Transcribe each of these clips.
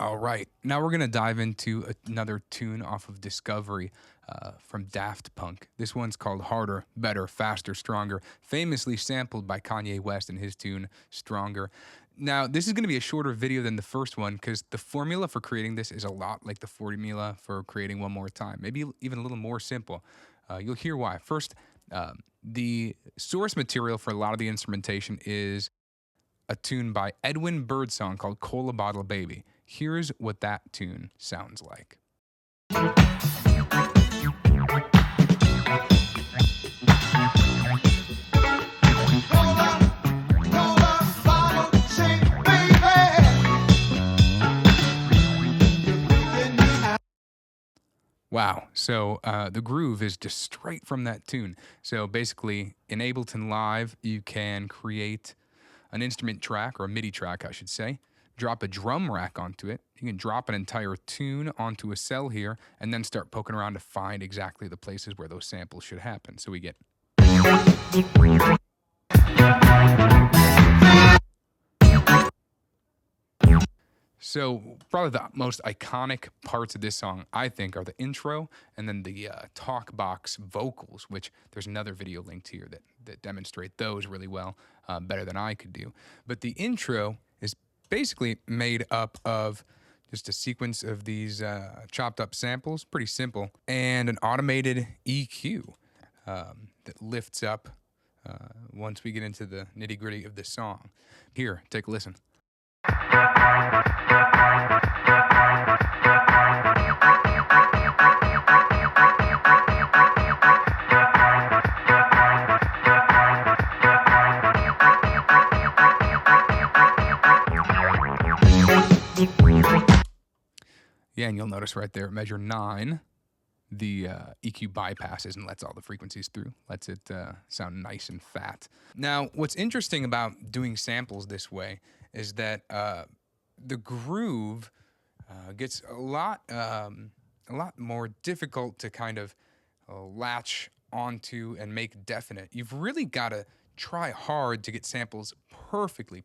All right, now we're gonna dive into another tune off of Discovery from Daft Punk. This one's called Harder, Better, Faster, Stronger, famously sampled by Kanye West in his tune Stronger. Now, this is gonna be a shorter video than the first one because the formula for creating this is a lot like the formula for creating One More Time, maybe even a little more simple. You'll hear why. First, the source material for a lot of the instrumentation is a tune by Edwin Birdsong called Cola Bottle Baby. Here's what that tune sounds like. Wow. So the groove is just straight from that tune. So basically, in Ableton Live, you can create an instrument track, or a MIDI track, I should say, drop a drum rack onto it. You can drop an entire tune onto a cell here, and then start poking around to find exactly the places where those samples should happen. So we get. So probably the most iconic parts of this song, I think, are the intro and then the talkbox vocals, which there's another video linked here that demonstrate those really well, better than I could do. But the intro is basically made up of just a sequence of these chopped up samples, pretty simple, and an automated EQ that lifts up once we get into the nitty gritty of the song. Here, take a listen. Yeah, and you'll notice right there, measure 9, the EQ bypasses and lets all the frequencies through, lets it sound nice and fat. Now, what's interesting about doing samples this way is that the groove gets a lot more difficult to kind of latch onto and make definite. You've really got to try hard to get samples perfectly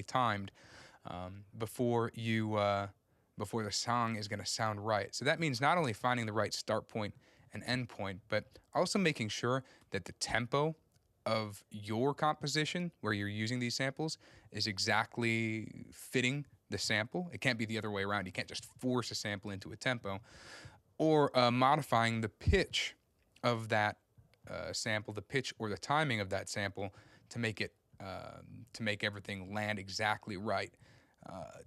timed before before the song is going to sound right. So that means not only finding the right start point and end point, but also making sure that the tempo of your composition where you're using these samples is exactly fitting the sample. It can't be the other way around. You can't just force a sample into a tempo. Or modifying the pitch of that sample, the pitch or the timing of that sample to make it to make everything land exactly right.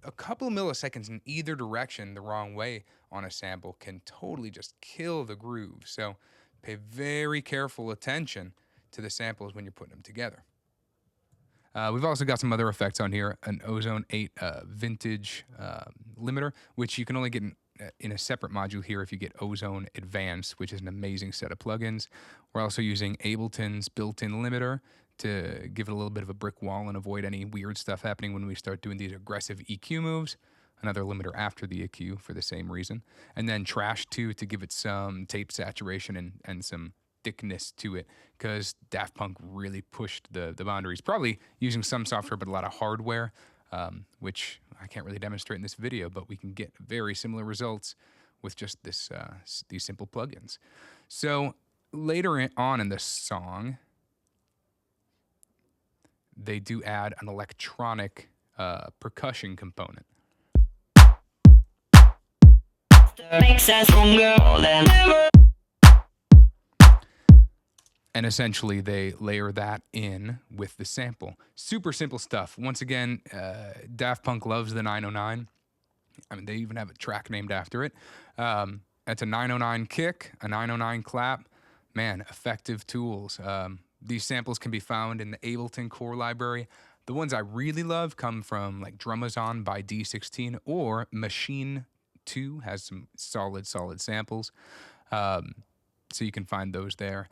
A couple of milliseconds in either direction the wrong way on a sample can totally just kill the groove. So pay very careful attention to the samples when you're putting them together. We've also got some other effects on here, an Ozone 8 vintage limiter, which you can only get in a separate module here if you get Ozone Advanced, which is an amazing set of plugins. We're also using Ableton's built-in limiter to give it a little bit of a brick wall and avoid any weird stuff happening when we start doing these aggressive EQ moves. Another limiter after the EQ for the same reason. And then Trash 2 to give it some tape saturation and some thickness to it, because Daft Punk really pushed the boundaries, probably using some software but a lot of hardware, which I can't really demonstrate in this video, but we can get very similar results with just these simple plugins. So later on in the song, they do add an electronic percussion component. Makes us stronger than ever. And essentially, they layer that in with the sample. Super simple stuff. Once again, Daft Punk loves the 909. I mean, they even have a track named after it. That's a 909 kick, a 909 clap. Man, effective tools. These samples can be found in the Ableton core library. The ones I really love come from like Drumazon by D16, or Machine 2 has some solid samples. So you can find those there.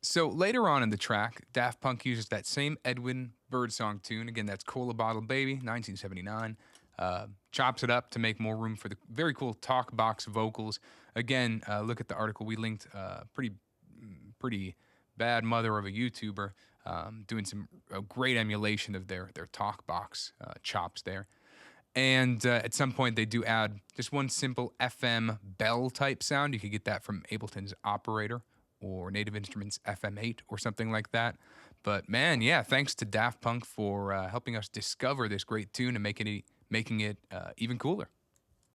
So later on in the track, Daft Punk uses that same Edwin Birdsong tune. Again, that's Cola Bottle Baby, 1979. Chops it up to make more room for the very cool talkbox vocals. Again, look at the article we linked. Pretty bad mother of a YouTuber doing a great emulation of their talkbox chops there. And at some point, they do add just one simple FM bell type sound. You could get that from Ableton's Operator or Native Instruments FM8 or something like that. But man, yeah, thanks to Daft Punk for helping us discover this great tune and making it even cooler.